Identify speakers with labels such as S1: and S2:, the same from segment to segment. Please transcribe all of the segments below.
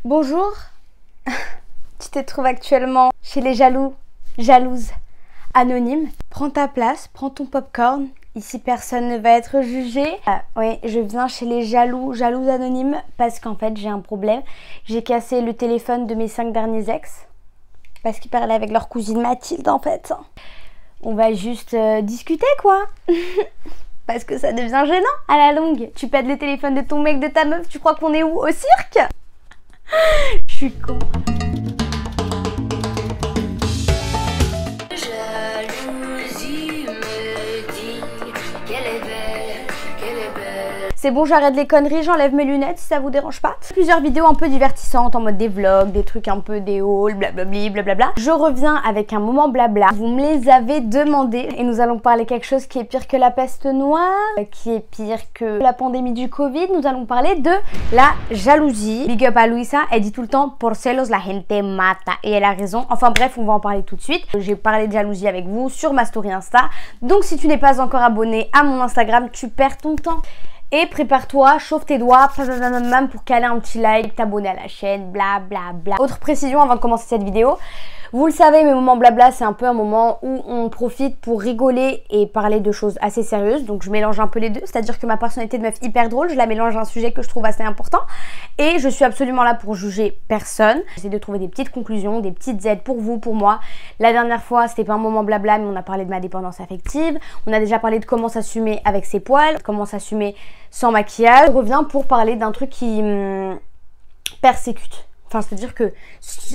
S1: Bonjour, tu te trouves actuellement chez les jaloux, jalouses, anonymes. Prends ta place, prends ton popcorn. Ici, personne ne va être jugé. Oui, je viens chez les jaloux, jalouses anonymes parce qu'en fait, j'ai un problème. J'ai cassé le téléphone de mes 5 derniers ex parce qu'ils parlaient avec leur cousine Mathilde en fait. On va juste discuter quoi. Parce que ça devient gênant à la longue. Tu pètes le téléphone de ton mec, de ta meuf, tu crois qu'on est où? Au cirque? Je suis con.
S2: Jalousie me dit qu'elle est belle, qu'elle est belle.
S1: C'est bon, j'arrête les conneries, j'enlève mes lunettes si ça vous dérange pas. Plusieurs vidéos un peu divertissantes en mode des vlogs, des trucs un peu des hauls, blablabli, blablabla. Je reviens avec un moment blabla. Vous me les avez demandé et nous allons parler quelque chose qui est pire que la peste noire, qui est pire que la pandémie du Covid. Nous allons parler de la jalousie. Big up à Luisa, elle dit tout le temps por celos la gente mata et elle a raison. Enfin bref, on va en parler tout de suite. J'ai parlé de jalousie avec vous sur ma story Insta. Donc si tu n'es pas encore abonné à mon Instagram, tu perds ton temps. Et prépare-toi, chauffe tes doigts pour caler un petit like, t'abonner à la chaîne, bla bla bla. Autre précision avant de commencer cette vidéo. Vous le savez, mes moments blabla, c'est un peu un moment où on profite pour rigoler et parler de choses assez sérieuses. Donc je mélange un peu les deux, c'est-à-dire que ma personnalité de meuf hyper drôle, je la mélange à un sujet que je trouve assez important. Et je suis absolument là pour juger personne. J'essaie de trouver des petites conclusions, des petites aides pour vous, pour moi. La dernière fois, c'était pas un moment blabla, mais on a parlé de ma dépendance affective. On a déjà parlé de comment s'assumer avec ses poils, comment s'assumer sans maquillage. Je reviens pour parler d'un truc qui persécute. Enfin, c'est-à-dire que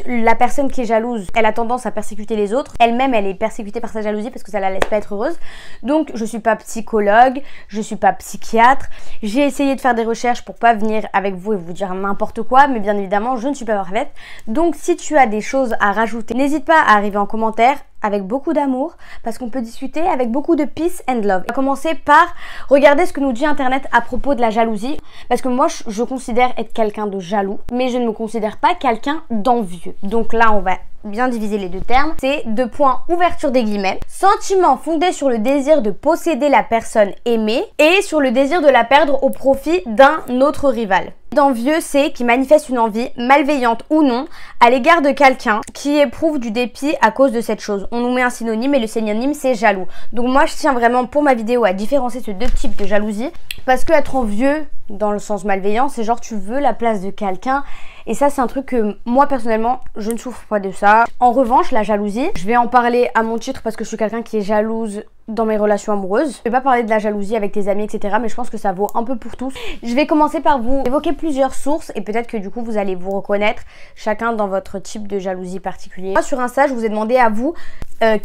S1: la personne qui est jalouse, elle a tendance à persécuter les autres. Elle-même, elle est persécutée par sa jalousie parce que ça la laisse pas être heureuse. Donc, je suis pas psychologue, je suis pas psychiatre. J'ai essayé de faire des recherches pour pas venir avec vous et vous dire n'importe quoi, mais bien évidemment, je ne suis pas parfaite. Donc, si tu as des choses à rajouter, n'hésite pas à arriver en commentaire avec beaucoup d'amour, parce qu'on peut discuter avec beaucoup de peace and love. On va commencer par regarder ce que nous dit Internet à propos de la jalousie, parce que moi, je considère être quelqu'un de jaloux, mais je ne me considère pas quelqu'un d'envieux. Donc là, on va bien diviser les deux termes. C'est deux points, ouverture des guillemets. Sentiment fondé sur le désir de posséder la personne aimée et sur le désir de la perdre au profit d'un autre rival. D'envieux, c'est qui manifeste une envie, malveillante ou non, à l'égard de quelqu'un qui éprouve du dépit à cause de cette chose. On nous met un synonyme et le synonyme c'est jaloux. Donc moi je tiens vraiment pour ma vidéo à différencier ces deux types de jalousie, parce que être envieux dans le sens malveillant, c'est genre tu veux la place de quelqu'un. Et ça, c'est un truc que moi, personnellement, je ne souffre pas de ça. En revanche, la jalousie, je vais en parler à mon titre parce que je suis quelqu'un qui est jalouse dans mes relations amoureuses. Je vais pas parler de la jalousie avec tes amis, etc. Mais je pense que ça vaut un peu pour tous. Je vais commencer par vous évoquer plusieurs sources et peut-être que du coup, vous allez vous reconnaître chacun dans votre type de jalousie particulier. Moi, sur Insta, je vous ai demandé à vous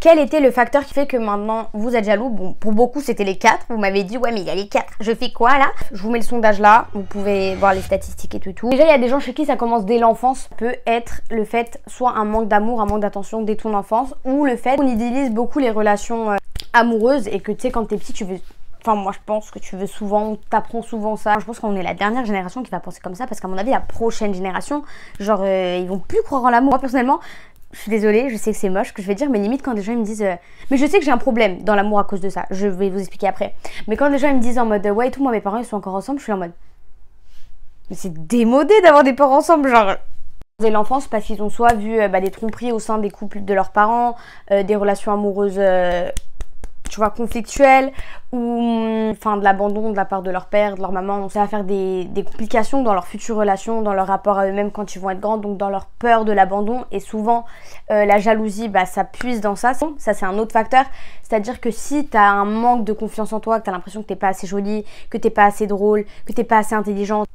S1: quel était le facteur qui fait que maintenant vous êtes jaloux. Bon, pour beaucoup, c'était les 4. Vous m'avez dit, ouais, mais il y a les 4. Je fais quoi là? Je vous mets le sondage là. Vous pouvez voir les statistiques et tout. Déjà, il y a des gens chez qui ça commence dès l'enfance. Ça peut être le fait, soit un manque d'amour, un manque d'attention dès ton enfance, ou le fait qu'on idéalise beaucoup les relations amoureuses et que tu sais, quand t'es petit, tu veux. Enfin, moi, je pense que tu veux souvent, t'apprends souvent ça. Je pense qu'on est la dernière génération qui va penser comme ça parce qu'à mon avis, la prochaine génération, genre, ils vont plus croire en l'amour. Moi, personnellement, je suis désolée, je sais que c'est moche ce que je vais dire, mais limite quand des gens ils me disent mais je sais que j'ai un problème dans l'amour à cause de ça, je vais vous expliquer après. Mais quand des gens ils me disent en mode ouais et tout, moi mes parents ils sont encore ensemble, je suis en mode mais c'est démodé d'avoir des parents ensemble, genre. Dès l'enfance parce qu'ils ont soit vu des tromperies au sein des couples de leurs parents, des relations amoureuses tu vois, conflictuelles, ou enfin de l'abandon de la part de leur père, de leur maman. Ça va faire des complications dans leurs futures relations, dans leur rapport à eux-mêmes quand ils vont être grands, donc dans leur peur de l'abandon. Et souvent la jalousie, ça puise dans ça. Ça c'est un autre facteur, c'est-à-dire que si tu as un manque de confiance en toi, que tu as l'impression que t'es pas assez jolie, que t'es pas assez drôle, que t'es pas assez intelligente,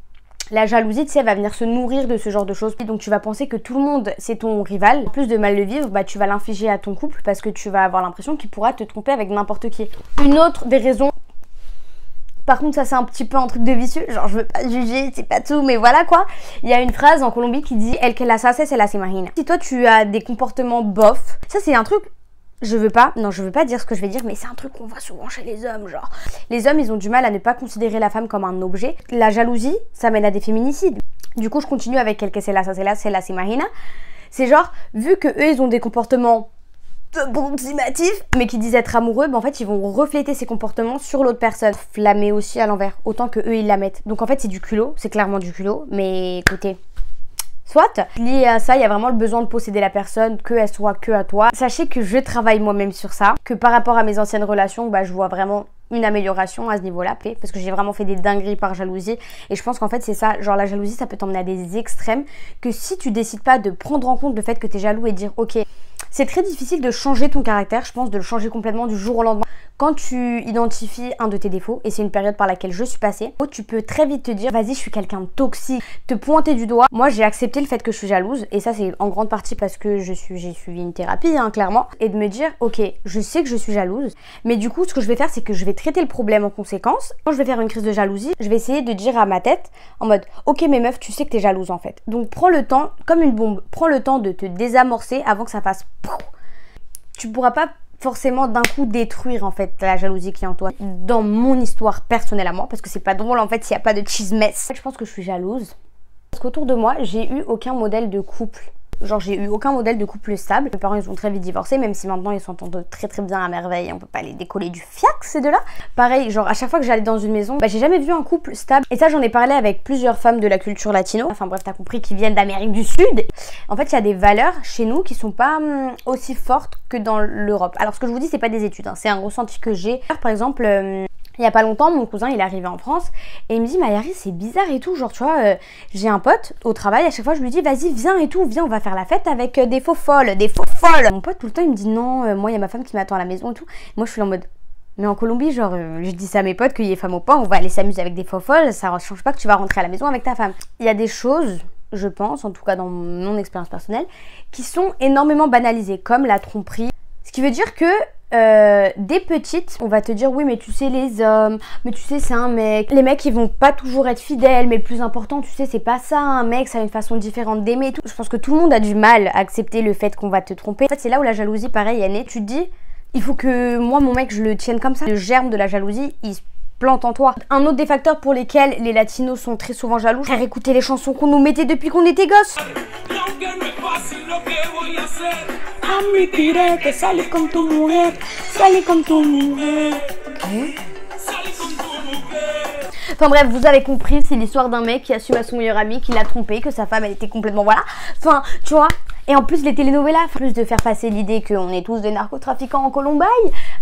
S1: la jalousie, tu sais, va venir se nourrir de ce genre de choses. Donc tu vas penser que tout le monde, c'est ton rival. En plus de mal le vivre, tu vas l'infliger à ton couple parce que tu vas avoir l'impression qu'il pourra te tromper avec n'importe qui. Une autre des raisons... Par contre, ça c'est un petit peu un truc de vicieux. Genre, je veux pas juger, c'est pas tout, mais voilà quoi. Il y a une phrase en Colombie qui dit « El que las hace, se las imagina ». Si toi, tu as des comportements bof, ça c'est un truc... Je veux pas dire ce que je vais dire, mais c'est un truc qu'on voit souvent chez les hommes, genre. Les hommes, ils ont du mal à ne pas considérer la femme comme un objet. La jalousie, ça mène à des féminicides. Du coup, je continue avec El que se las imagina. C'est genre, vu que eux, ils ont des comportements approximatifs, mais qui disent être amoureux, en fait, ils vont refléter ces comportements sur l'autre personne. Flammer aussi à l'envers, autant que eux, ils la mettent. Donc en fait, c'est du culot, c'est clairement du culot, mais écoutez... Soit, lié à ça, il y a vraiment le besoin de posséder la personne, qu'elle soit que à toi. Sachez que je travaille moi-même sur ça, que par rapport à mes anciennes relations, bah, je vois vraiment une amélioration à ce niveau-là, parce que j'ai vraiment fait des dingueries par jalousie. Et je pense qu'en fait, c'est ça, genre la jalousie, ça peut t'emmener à des extrêmes, que si tu décides pas de prendre en compte le fait que tu es jaloux et de dire, ok, c'est très difficile de changer ton caractère, je pense, de le changer complètement du jour au lendemain. Quand tu identifies un de tes défauts, et c'est une période par laquelle je suis passée, tu peux très vite te dire, vas-y, je suis quelqu'un de toxique, te pointer du doigt. Moi, j'ai accepté le fait que je suis jalouse, et ça, c'est en grande partie parce que j'ai suivi une thérapie, hein, clairement, et de me dire, ok, je sais que je suis jalouse, mais du coup, ce que je vais faire, c'est que je vais traiter le problème en conséquence. Quand je vais faire une crise de jalousie, je vais essayer de dire à ma tête, en mode, ok, mais meuf, tu sais que t'es jalouse, en fait. Donc, prends le temps, comme une bombe, prends le temps de te désamorcer avant que ça fasse pouf. Tu pourras pas forcément d'un coup détruire en fait la jalousie qui est en toi. Dans mon histoire personnelle à moi, parce que c'est pas drôle en fait s'il n'y a pas de chismess. Je pense que je suis jalouse parce qu'autour de moi j'ai eu aucun modèle de couple. Genre j'ai eu aucun modèle de couple stable. Mes parents ils ont très vite divorcé, même si maintenant ils s'entendent très très bien à merveille. On peut pas les décoller du fiac ces deux là. Pareil, genre à chaque fois que j'allais dans une maison, bah, j'ai jamais vu un couple stable. Et ça j'en ai parlé avec plusieurs femmes de la culture latino. Enfin bref, t'as compris, qui viennent d'Amérique du Sud. En fait il y a des valeurs chez nous qui sont pas aussi fortes que dans l'Europe. Alors ce que je vous dis c'est pas des études, hein, c'est un ressenti que j'ai. Par exemple, il y a pas longtemps, mon cousin il est arrivé en France et il me dit Maëlys c'est bizarre et tout, genre tu vois, j'ai un pote au travail, à chaque fois je lui dis vas-y viens et tout, viens on va faire la fête avec des faux folles, des faux folles. Mon pote tout le temps il me dit non, moi il y a ma femme qui m'attend à la maison et tout. Moi je suis en mode mais en Colombie genre je dis ça à mes potes qu'il y ait femme ou pas, on va aller s'amuser avec des faux folles, ça ne change pas que tu vas rentrer à la maison avec ta femme. Il y a des choses, je pense, en tout cas dans mon expérience personnelle, qui sont énormément banalisées, comme la tromperie. Ce qui veut dire que dès petite, on va te dire oui mais tu sais les hommes, mais tu sais c'est un mec. Les mecs ils vont pas toujours être fidèles, mais le plus important tu sais c'est pas ça, un mec ça a une façon différente d'aimer et tout. Je pense que tout le monde a du mal à accepter le fait qu'on va te tromper. En fait c'est là où la jalousie pareil est née. Tu te dis il faut que moi mon mec je le tienne comme ça. Le germe de la jalousie il se plante en toi. Un autre des facteurs pour lesquels les latinos sont très souvent jaloux, c'est écouter les chansons qu'on nous mettait depuis qu'on était gosses. Que sale con tu mujer, sale con tu mujer. Enfin bref, vous avez compris, c'est l'histoire d'un mec qui assume à son meilleur ami qu'il l'a trompé, que sa femme elle était complètement voilà. Enfin, tu vois. Et en plus les telenovelas, en plus de faire passer l'idée qu'on est tous des narcotrafiquants en Colombie,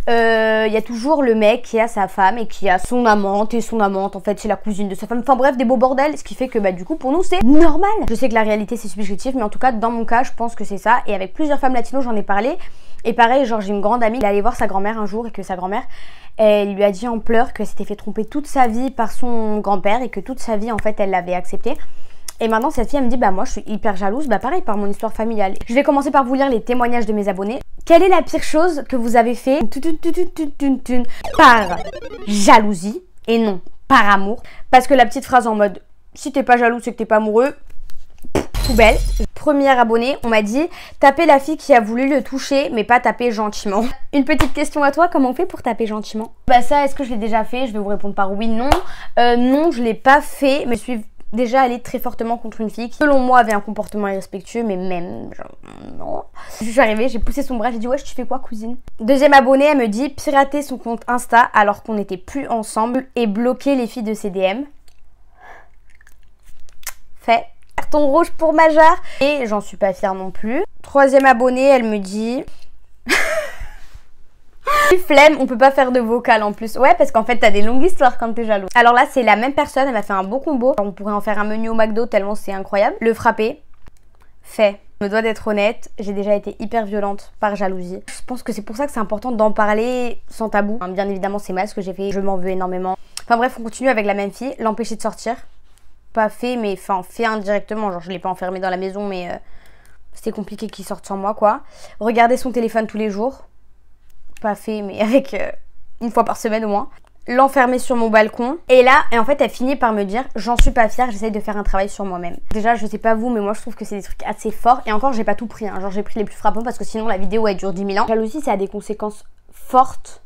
S1: il y a toujours le mec qui a sa femme et qui a son amante, et son amante en fait c'est la cousine de sa femme. Enfin bref, des beaux bordels, ce qui fait que bah du coup pour nous c'est normal. Je sais que la réalité c'est subjectif, mais en tout cas dans mon cas je pense que c'est ça. Et avec plusieurs femmes latinos j'en ai parlé. Et pareil, genre j'ai une grande amie, elle est allée voir sa grand-mère un jour et que sa grand-mère, elle lui a dit en pleurs qu'elle s'était fait tromper toute sa vie par son grand-père et que toute sa vie en fait elle l'avait accepté. Et maintenant cette fille elle me dit bah moi je suis hyper jalouse, bah pareil par mon histoire familiale. Je vais commencer par vous lire les témoignages de mes abonnés. Quelle est la pire chose que vous avez fait par jalousie et non par amour? Parce que la petite phrase en mode si t'es pas jaloux c'est que t'es pas amoureux, poubelle. Première abonnée, on m'a dit taper la fille qui a voulu le toucher mais pas taper gentiment. Une petite question à toi, comment on fait pour taper gentiment? Bah ça, est-ce que je l'ai déjà fait? Je vais vous répondre par oui, non. Non, je l'ai pas fait, mais je suis déjà allée très fortement contre une fille qui, selon moi, avait un comportement irrespectueux, mais même, genre, non. Je suis arrivée, j'ai poussé son bras, j'ai dit ouais, tu fais quoi cousine? Deuxième abonnée, elle me dit pirater son compte Insta alors qu'on n'était plus ensemble et bloquer les filles de ses DM. Fait. Carton rouge pour Majar. Et j'en suis pas fière non plus. Troisième abonnée, elle me dit flemme, on peut pas faire de vocal en plus. Ouais, parce qu'en fait t'as des longues histoires quand t'es jaloux. Alors là c'est la même personne, elle m'a fait un beau combo. On pourrait en faire un menu au McDo tellement c'est incroyable. Le frapper. Fait. Je me dois d'être honnête, j'ai déjà été hyper violente par jalousie. Je pense que c'est pour ça que c'est important d'en parler sans tabou. Bien évidemment c'est mal ce que j'ai fait, je m'en veux énormément. Enfin bref, on continue avec la même fille, l'empêcher de sortir. Pas fait, mais enfin fait indirectement, genre je l'ai pas enfermé dans la maison, mais c'était compliqué qu'il sorte sans moi quoi. Regarder son téléphone tous les jours. Pas fait, mais avec une fois par semaine au moins. L'enfermer sur mon balcon. Et là, et en fait, elle finit par me dire j'en suis pas fière, j'essaye de faire un travail sur moi-même. Déjà, je sais pas vous, mais moi je trouve que c'est des trucs assez forts. Et encore, j'ai pas tout pris, hein. Genre j'ai pris les plus frappants parce que sinon la vidéo elle dure 10 000 ans. La jalousie, ça a des conséquences fortes.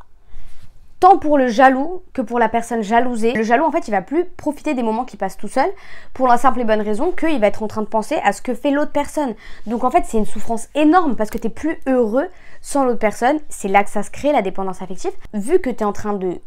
S1: Tant pour le jaloux que pour la personne jalousée. Le jaloux en fait il va plus profiter des moments qui passent tout seul pour la simple et bonne raison qu'il va être en train de penser à ce que fait l'autre personne. Donc en fait c'est une souffrance énorme parce que t'es plus heureux sans l'autre personne. C'est là que ça se crée la dépendance affective. Vu que t'es en train de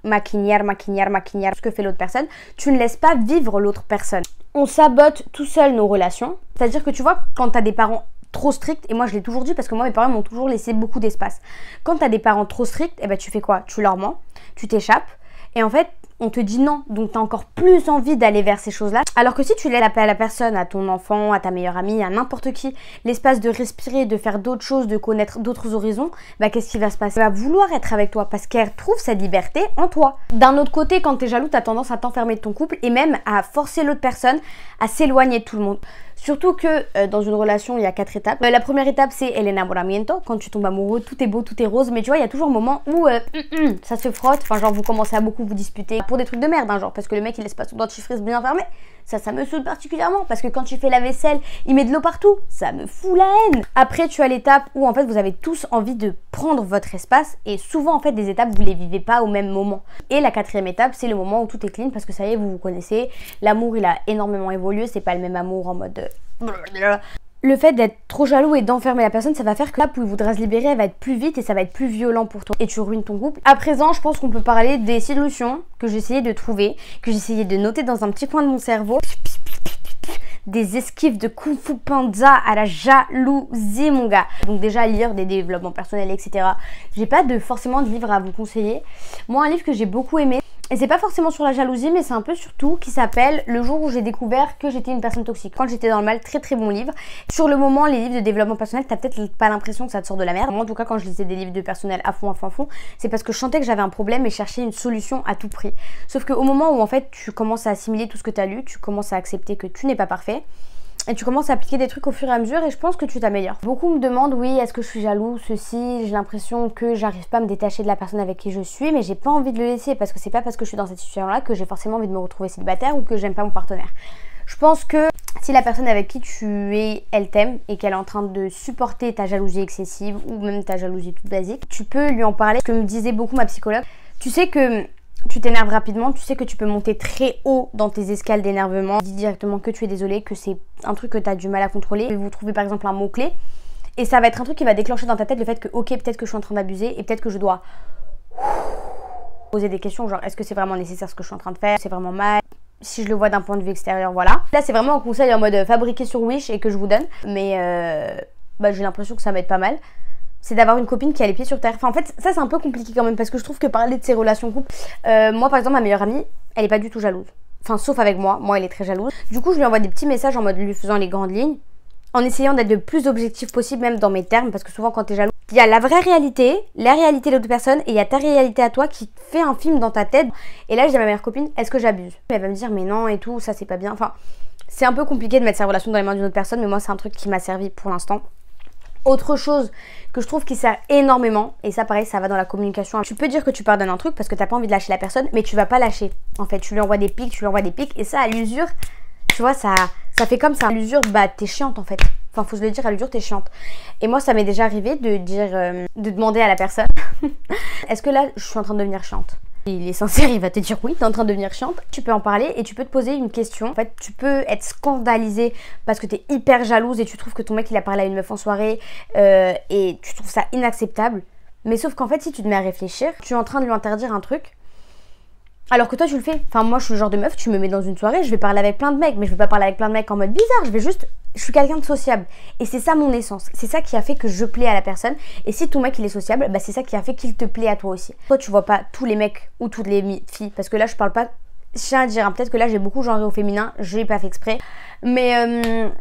S1: maquigner ce que fait l'autre personne, tu ne laisses pas vivre l'autre personne. on sabote tout seul nos relations. C'est-à-dire que tu vois, quand t'as des parents trop stricts, et moi je l'ai toujours dit parce que moi mes parents m'ont toujours laissé beaucoup d'espace. Quand t'as des parents trop stricts, eh ben tu fais quoi? Tu leur mens, tu t'échappes, et en fait on te dit non, donc t'as encore plus envie d'aller vers ces choses-là. Alors que si tu laisses à la personne, à ton enfant, à ta meilleure amie, à n'importe qui, l'espace de respirer, de faire d'autres choses, de connaître d'autres horizons, bah qu'est-ce qui va se passer? Elle va vouloir être avec toi parce qu'elle trouve sa liberté en toi. D'un autre côté, quand t'es jaloux, t'as tendance à t'enfermer de ton couple et même à forcer l'autre personne à s'éloigner de tout le monde. Surtout que dans une relation, il y a 4 étapes. La première étape, c'est el enamoramiento. Quand tu tombes amoureux, tout est beau, tout est rose. Mais tu vois, il y a toujours un moment où ça se frotte. Enfin, genre, vous commencez à beaucoup vous disputer pour des trucs de merde, hein, genre, parce que le mec, il laisse pas son dentifrice bien fermé. Ça me saoule particulièrement. Parce que quand tu fais la vaisselle, il met de l'eau partout. Ça me fout la haine. Après, tu as l'étape où, en fait, vous avez tous envie de prendre votre espace. Et souvent, en fait, des étapes, vous les vivez pas au même moment. Et la 4e étape, c'est le moment où tout est clean. Parce que ça y est, vous vous connaissez. L'amour, il a énormément évolué. C'est pas le même amour en mode... Le fait d'être trop jaloux et d'enfermer la personne, ça va faire que là où il voudra se libérer, elle va être plus vite et ça va être plus violent pour toi. Et tu ruines ton couple. À présent, je pense qu'on peut parler des solutions que j'ai essayé de trouver, que j'ai essayé de noter dans un petit coin de mon cerveau. Des esquives de Kung Fu Panda à la jalousie, mon gars. Donc déjà, lire des développements personnels, etc. J'ai pas forcément de livre à vous conseiller. Moi, un livre que j'ai beaucoup aimé, et c'est pas forcément sur la jalousie, mais c'est un peu sur tout, qui s'appelle Le jour où j'ai découvert que j'étais une personne toxique. Quand j'étais dans le mal, très très bon livre. Sur le moment, les livres de développement personnel, t'as peut-être pas l'impression que ça te sort de la merde. Moi, en tout cas, quand je lisais des livres de personnel à fond, c'est parce que je sentais que j'avais un problème et cherchais une solution à tout prix. Sauf qu'au moment où en fait tu commences à assimiler tout ce que t'as lu, tu commences à accepter que tu n'es pas parfait. Et tu commences à appliquer des trucs au fur et à mesure et je pense que tu t'améliores. Beaucoup me demandent, oui, est-ce que je suis jaloux, ceci, j'ai l'impression que j'arrive pas à me détacher de la personne avec qui je suis, mais j'ai pas envie de le laisser parce que c'est pas parce que je suis dans cette situation-là que j'ai forcément envie de me retrouver célibataire ou que j'aime pas mon partenaire. Je pense que si la personne avec qui tu es, elle t'aime et qu'elle est en train de supporter ta jalousie excessive ou même ta jalousie toute basique, tu peux lui en parler. Ce que me disait beaucoup ma psychologue, tu sais que tu t'énerves rapidement, tu sais que tu peux monter très haut dans tes escales d'énervement. Dis directement que tu es désolé, que c'est un truc que tu as du mal à contrôler. Vous trouvez par exemple un mot-clé et ça va être un truc qui va déclencher dans ta tête le fait que ok, peut-être que je suis en train d'abuser et peut-être que je dois poser des questions genre est-ce que c'est vraiment nécessaire ce que je suis en train de faire, c'est vraiment mal. Si je le vois d'un point de vue extérieur, voilà. Là c'est vraiment un conseil en mode fabriquer sur Wish et que je vous donne. Mais j'ai l'impression que ça m'aide pas mal. C'est d'avoir une copine qui a les pieds sur terre. Enfin en fait ça c'est un peu compliqué quand même parce que je trouve que parler de ses relations couple, moi par exemple ma meilleure amie, elle est pas du tout jalouse. Enfin sauf avec moi elle est très jalouse. Du coup je lui envoie des petits messages en mode lui faisant les grandes lignes, en essayant d'être le plus objectif possible même dans mes termes parce que souvent quand t'es jaloux, il y a la vraie réalité, la réalité de l'autre personne et il y a ta réalité à toi qui fait un film dans ta tête. Et là je dis à ma meilleure copine, est-ce que j'abuse? Elle va me dire mais non et tout, ça c'est pas bien. Enfin c'est un peu compliqué de mettre sa relation dans les mains d'une autre personne mais moi c'est un truc qui m'a servi pour l'instant. Autre chose que je trouve qui sert énormément, et ça pareil ça va dans la communication, tu peux dire que tu pardonnes un truc parce que t'as pas envie de lâcher la personne, mais tu vas pas lâcher. En fait tu lui envoies des pics, et ça à l'usure, tu vois ça fait comme ça. À l'usure, bah t'es chiante en fait. Enfin faut se le dire, à l'usure t'es chiante. Et moi ça m'est déjà arrivé de dire, de demander à la personne est-ce que là je suis en train de devenir chiante? Il est sincère, il va te dire oui, t'es en train de devenir chiante. Tu peux en parler et tu peux te poser une question. En fait, tu peux être scandalisée parce que t'es hyper jalouse et tu trouves que ton mec il a parlé à une meuf en soirée et tu trouves ça inacceptable. Mais sauf qu'en fait, si tu te mets à réfléchir, tu es en train de lui interdire un truc alors que toi tu le fais. Enfin moi je suis le genre de meuf, tu me mets dans une soirée, je vais parler avec plein de mecs, mais je vais pas parler avec plein de mecs en mode bizarre, je suis quelqu'un de sociable. Et c'est ça mon essence, c'est ça qui a fait que je plais à la personne. Et si ton mec il est sociable, bah c'est ça qui a fait qu'il te plaît à toi aussi. Toi tu vois pas tous les mecs ou toutes les filles, parce que là je parle pas, je tiens à dire, hein, peut-être que là j'ai beaucoup genré au féminin, je l'ai pas fait exprès. Mais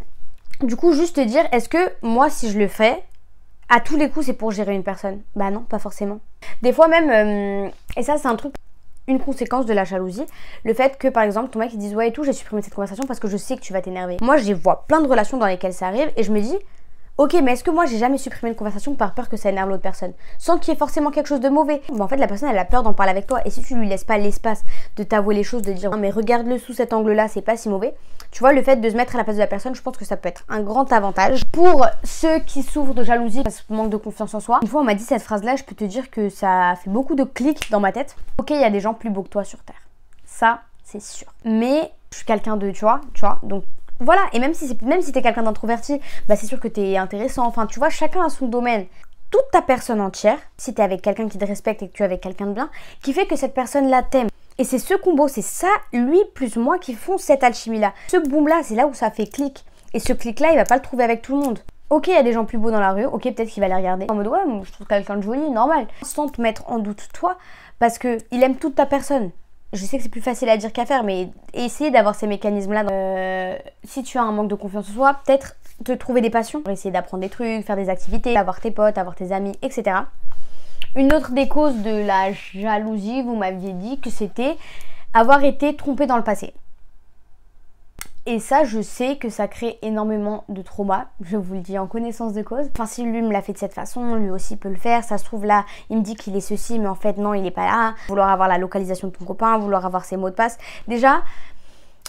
S1: du coup juste te dire, est-ce que moi si je le fais, à tous les coups c'est pour gérer une personne? Bah non, pas forcément. Des fois même, et ça c'est un truc, une conséquence de la jalousie, le fait que par exemple ton mec il dise ouais et tout, j'ai supprimé cette conversation parce que je sais que tu vas t'énerver. Moi je vois plein de relations dans lesquelles ça arrive et je me dis ok mais est-ce que moi j'ai jamais supprimé une conversation par peur que ça énerve l'autre personne sans qu'il y ait forcément quelque chose de mauvais? Mais en fait la personne elle a peur d'en parler avec toi et si tu lui laisses pas l'espace de t'avouer les choses, de dire non mais regarde-le sous cet angle là, c'est pas si mauvais, tu vois, le fait de se mettre à la place de la personne, je pense que ça peut être un grand avantage pour ceux qui souffrent de jalousie parce que manque de confiance en soi. Une fois on m'a dit cette phrase là, je peux te dire que ça a fait beaucoup de clics dans ma tête. Ok, il y a des gens plus beaux que toi sur terre, ça c'est sûr, mais je suis quelqu'un de tu vois donc voilà. Et même si t'es quelqu'un d'introverti, bah c'est sûr que t'es intéressant, enfin tu vois, chacun a son domaine. Toute ta personne entière, si t'es avec quelqu'un qui te respecte et que tu es avec quelqu'un de bien, qui fait que cette personne là t'aime Et c'est ce combo, c'est ça, lui plus moi, qui font cette alchimie-là. Ce boom-là, c'est là où ça fait clic. Et ce clic-là, il va pas le trouver avec tout le monde. Ok, il y a des gens plus beaux dans la rue, ok, peut-être qu'il va les regarder en mode ouais, je trouve quelqu'un de joli, normal. Sans te mettre en doute toi, parce que il aime toute ta personne. Je sais que c'est plus facile à dire qu'à faire, mais essayer d'avoir ces mécanismes-là. Si tu as un manque de confiance en soi, peut-être te trouver des passions. Essayer d'apprendre des trucs, faire des activités, avoir tes potes, avoir tes amis, etc. Une autre des causes de la jalousie, vous m'aviez dit que c'était avoir été trompé dans le passé. Et ça, je sais que ça crée énormément de trauma, je vous le dis en connaissance de cause. Enfin, si lui me l'a fait de cette façon, lui aussi peut le faire. Ça se trouve là, il me dit qu'il est ceci, mais en fait non, il est pas là. Vouloir avoir la localisation de ton copain, vouloir avoir ses mots de passe. Déjà,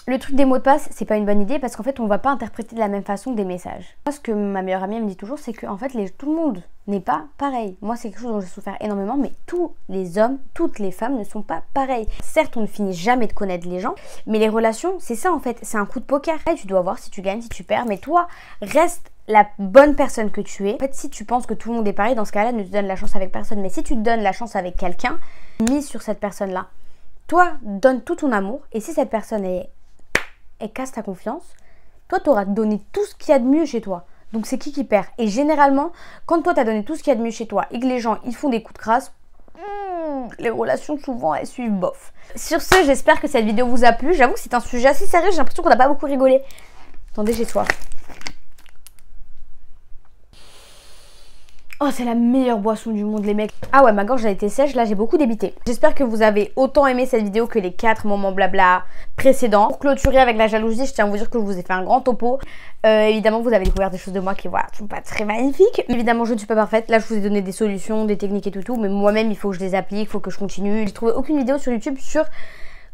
S1: le truc des mots de passe, c'est pas une bonne idée parce qu'en fait, on va pas interpréter de la même façon des messages. Moi, ce que ma meilleure amie me dit toujours, c'est que en fait, tout le monde n'est pas pareil. Moi, c'est quelque chose dont j'ai souffert énormément, mais tous les hommes, toutes les femmes ne sont pas pareils. Certes, on ne finit jamais de connaître les gens, mais les relations, c'est ça en fait, c'est un coup de poker. Et tu dois voir si tu gagnes, si tu perds, mais toi, reste la bonne personne que tu es. En fait, si tu penses que tout le monde est pareil, dans ce cas-là, ne te donne la chance avec personne. Mais si tu te donnes la chance avec quelqu'un, mise sur cette personne-là. Toi, donne tout ton amour, et si cette personne est et casse ta confiance, toi tu auras donné tout ce qu'il y a de mieux chez toi. Donc c'est qui perd? Et généralement, quand toi tu as donné tout ce qu'il y a de mieux chez toi et que les gens ils font des coups de crasse, les relations souvent elles suivent bof. Sur ce, j'espère que cette vidéo vous a plu. J'avoue que c'est un sujet assez sérieux, j'ai l'impression qu'on n'a pas beaucoup rigolé. Attendez, j'ai soif. Oh, c'est la meilleure boisson du monde, les mecs. Ah ouais, ma gorge a été sèche, là j'ai beaucoup débité. J'espère que vous avez autant aimé cette vidéo que les 4 moments blabla précédents. Pour clôturer avec la jalousie, je tiens à vous dire que je vous ai fait un grand topo. Évidemment, vous avez découvert des choses de moi qui, voilà, sont pas très magnifiques. Évidemment, je ne suis pas parfaite. Là, je vous ai donné des solutions, des techniques et tout. Mais moi-même, il faut que je les applique, il faut que je continue. J'ai trouvé aucune vidéo sur YouTube sur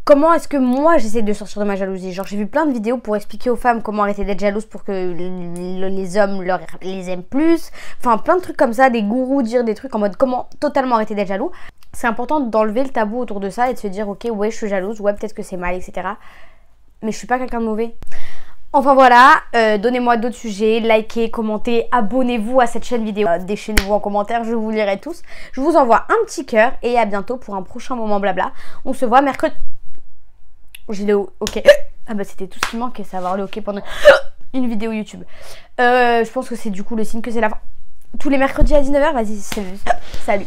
S1: comment est-ce que moi j'essaie de sortir de ma jalousie. Genre j'ai vu plein de vidéos pour expliquer aux femmes comment arrêter d'être jalouse pour que les hommes les aiment plus. Enfin plein de trucs comme ça, des gourous dire des trucs en mode comment totalement arrêter d'être jaloux. C'est important d'enlever le tabou autour de ça et de se dire ok ouais je suis jalouse, ouais peut-être que c'est mal etc. Mais je suis pas quelqu'un de mauvais. Enfin voilà, donnez-moi d'autres sujets, likez, commentez, abonnez-vous à cette chaîne vidéo, déchaînez-vous en commentaire, je vous lirai tous. Je vous envoie un petit cœur et à bientôt pour un prochain moment blabla. On se voit mercredi. J'ai le ok. Ah bah c'était tout ce qui manquait, savoir le ok pendant une vidéo YouTube. Je pense que c'est du coup le signe que c'est la fin. Tous les mercredis à 19h, vas-y, salut.